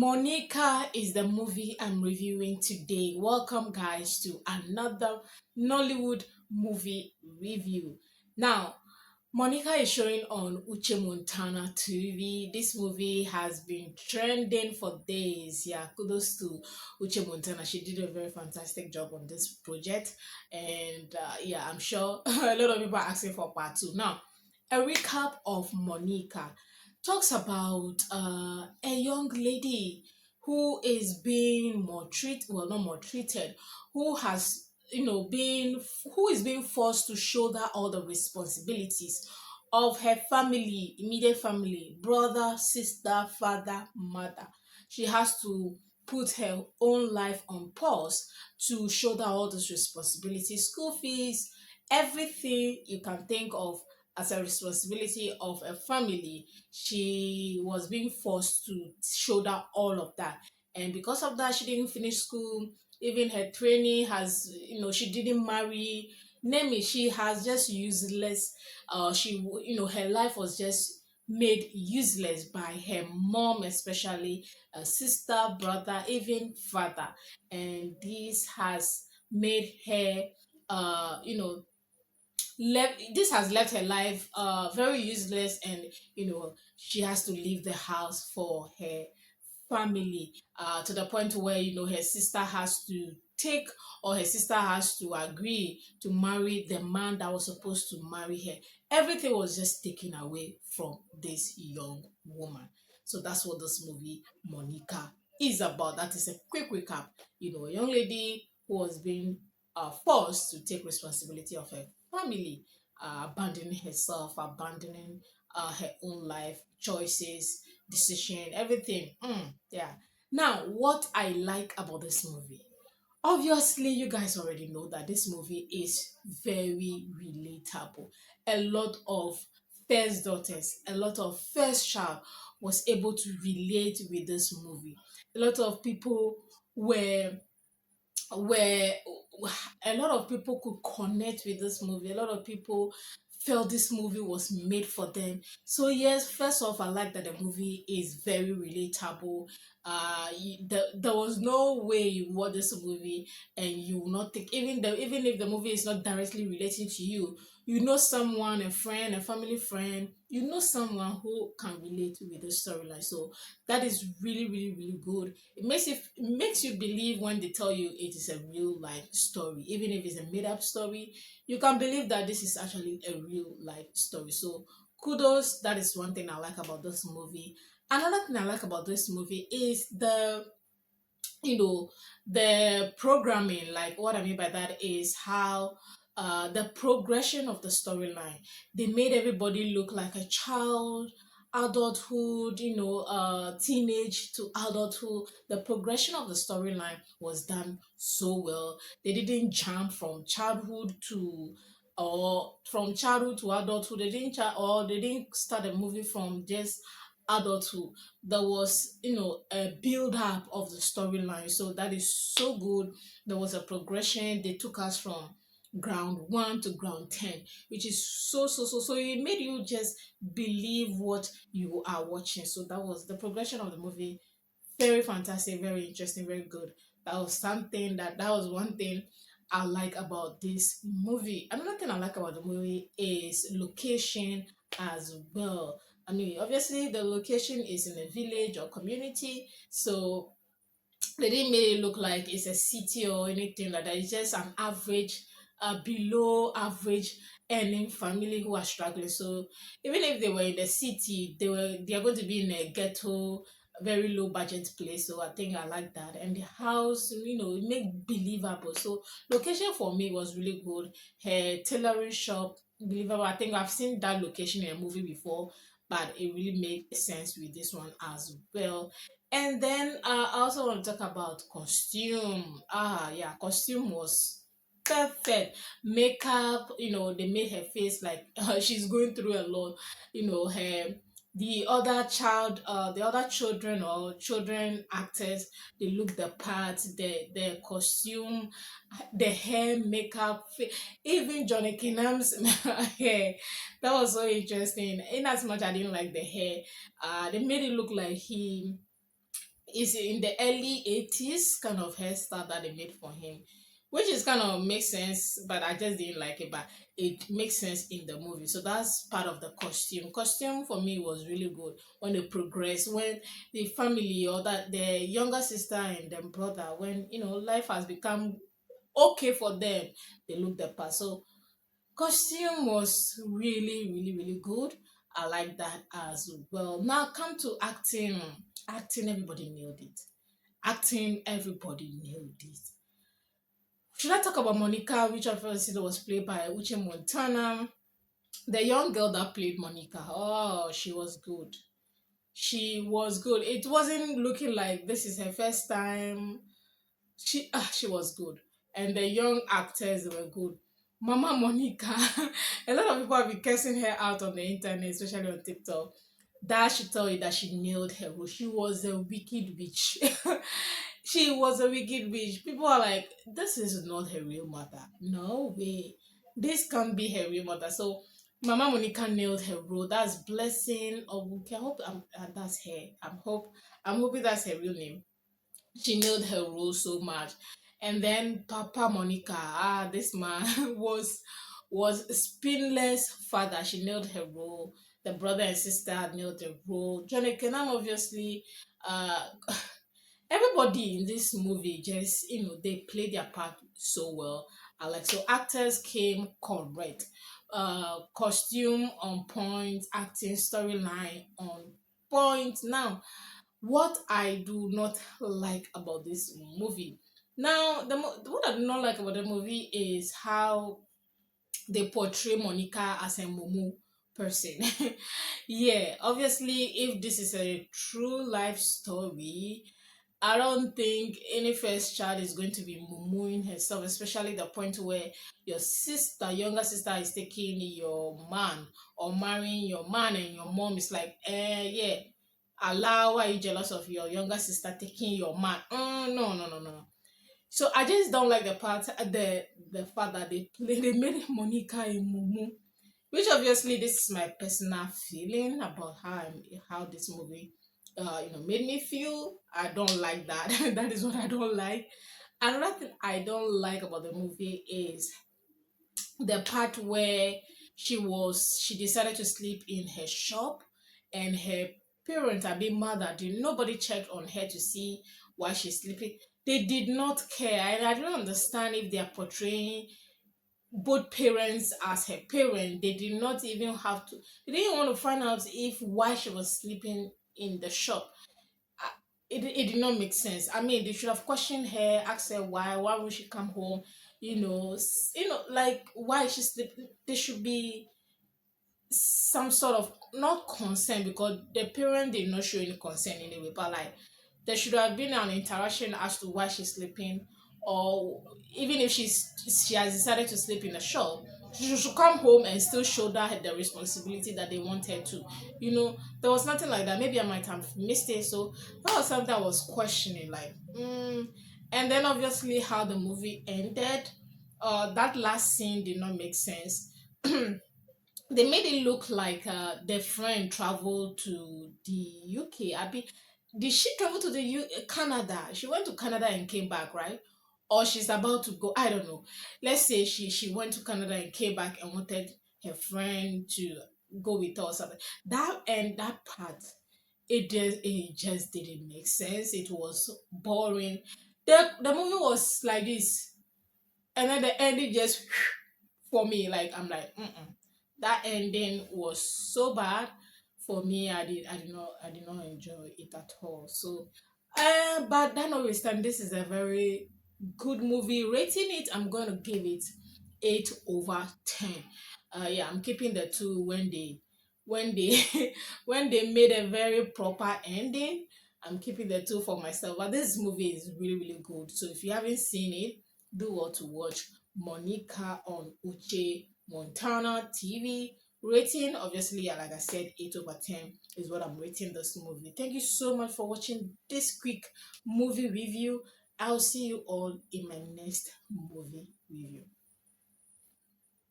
Monica is the movie I'm reviewing today. Welcome, guys, to another Nollywood movie review. Now, Monica is showing on Uche Montana TV. This movie has been trending for days. Yeah, kudos to Uche Montana. She did a very fantastic job on this project. And yeah, I'm sure a lot of people are asking for part two. Now, a recap of Monica talks about a young lady who is being maltreated, well, not maltreated, who has been who is being forced to shoulder all the responsibilities of her family, immediate family, brother, sister, father, mother. She has to put her own life on pause to shoulder all those responsibilities, school fees, everything you can think of as a responsibility of a family. She was being forced to shoulder all of that, and because of that she didn't finish school. Even her training has, she didn't marry, name it, she has just useless. Her life was just made useless by her mom, especially sister, brother, even father. And this has made her left this has left her life very useless, and she has to leave the house for her family, to the point where her sister has to take, or her sister has to agree to marry the man that was supposed to marry her. Everything was just taken away from this young woman. So that's what this movie Monica is about. That is a quick recap. A young lady who was being forced to take responsibility of her family, abandoning herself, abandoning her own life choices, decision, everything. Yeah. Now, what I like about this movie, obviously, you guys already know that this movie is very relatable. A lot of first daughters, a lot of first child was able to relate with this movie. A lot of people were where a lot of people could connect with this movie. A lot of people felt this movie was made for them. So yes, first off, I like that the movie is very relatable. There was no way you watch this movie and you will not think, even if the movie is not directly relating to you, someone, a friend, a family friend, someone who can relate with the storyline. So that is really, really, really good. It makes you believe when they tell you it is a real life story. Even if it's a made up story, you can believe that this is actually a real life story. So kudos. That is one thing I like about this movie. Another thing I like about this movie is you know the programming. Like, what I mean by that is how the progression of the storyline, they made everybody look like a child, adulthood, teenage to adulthood. The progression of the storyline was done so well. They didn't jump from childhood to, or from childhood to adulthood. They didn't start a movie from just adulthood. There was, a build up of the storyline, so that is so good. There was a progression. They took us from ground 1 to ground 10, which is so it made you just believe what you are watching. So that was the progression of the movie. Very fantastic, very interesting, very good. That was one thing I like about this movie. Another thing I like about the movie is location as well. I mean, obviously the location is in a village or community, so they didn't make it look like it's a city or anything like that. It's just an average, below average earning family who are struggling. So even if they were in the city, they are going to be in a ghetto, very low budget place. So I think I like that. And the house, it make believable. So location for me was really good. Her tailoring shop, believable. I think I've seen that location in a movie before, but it really made sense with this one as well. And then I also want to talk about costume. Yeah, costume was perfect. Makeup, they made her face like she's going through a lot. Her the other children or children actors, they look the part, the costume, the hair, makeup, even Johnny Ekenam's hair. That was so interesting. In as much I didn't like the hair, they made it look like is in the early 80s kind of hairstyle that they made for him, which is kind of makes sense, but I just didn't like it. But it makes sense in the movie, so that's part of the costume for me was really good when they progress, when the family or that the younger sister and the brother, when life has become okay for them, they look the part. So costume was really, really, really good. I like that as well. Now come to acting. Acting, everybody nailed it. Acting, everybody nailed it. Should I talk about Monica, which I first was played by Uche Montana? The young girl that played Monica. Oh, she was good. She was good. It wasn't looking like this is her first time. She was good, and the young actors were good. Mama Monica, a lot of people have been cursing her out on the internet, especially on TikTok. That should tell you that she nailed her role. She was a wicked witch. She was a wicked witch. People are like, this is not her real mother. No way. This can't be her real mother. So Mama Monica nailed her role. That's Blessing Obuke. I hope that's her. I'm hoping that's her real name. She nailed her role so much. And then Papa Monica, this man was spinless father. She nailed her role. The brother and sister nailed the role. John Ekenam, obviously, uh everybody in this movie just they played their part so well. I like, so actors came correct, costume on point, acting storyline on point. Now what I do not like about this movie. Now, what I do not like about the movie is how they portray Monica as a mumu person. Yeah, obviously, if this is a true life story, I don't think any first child is going to be mumuing herself, especially the point where your sister, younger sister, is taking your man or marrying your man, and your mom is like, yeah, allow, why are you jealous of your younger sister taking your man? No, no, no, no. So I just don't like the part, the fact that they made Monica a mumu, which obviously this is my personal feeling about how this movie made me feel. I don't like that. That is what I don't like. Another thing I don't like about the movie is the part where she decided to sleep in her shop, and her parents are being mad. Nobody checked on her to see why she's sleeping. They did not care, and I don't understand if they are portraying both parents as her parent. They did not even have to. They didn't want to find out if why she was sleeping in the shop. It did not make sense. I mean, they should have questioned her, asked her why would she come home, like why is she sleeping. There should be some sort of not consent, because the parent did not show any consent anyway, but like there should have been an interaction as to why she's sleeping, or even if she has decided to sleep in the shop, she should come home and still shoulder the responsibility that they want her to. There was nothing like that. Maybe I might have missed it. So that was something I was questioning, like, and then obviously how the movie ended. That last scene did not make sense. They made it look like their friend traveled to the UK. Did she travel to the Canada? She went to Canada and came back, right? Or she's about to go. I don't know. Let's say she went to Canada and came back and wanted her friend to go with her or something. That part, it just didn't make sense. It was boring. The movie was like this, and then the ending just for me, like, I'm like, that ending was so bad for me. I did not enjoy it at all. So but that notwithstanding, this is a very good movie. Rating it, I'm gonna give it 8/10. Yeah, I'm keeping the two when they when they made a very proper ending. I'm keeping the two for myself. But this movie is really, really good. So if you haven't seen it, do what to watch. Monica on Uche Montana TV. Rating, obviously, like I said, 8/10 is what I'm rating this movie. Thank you so much for watching this quick movie review. I'll see you all in my next movie review.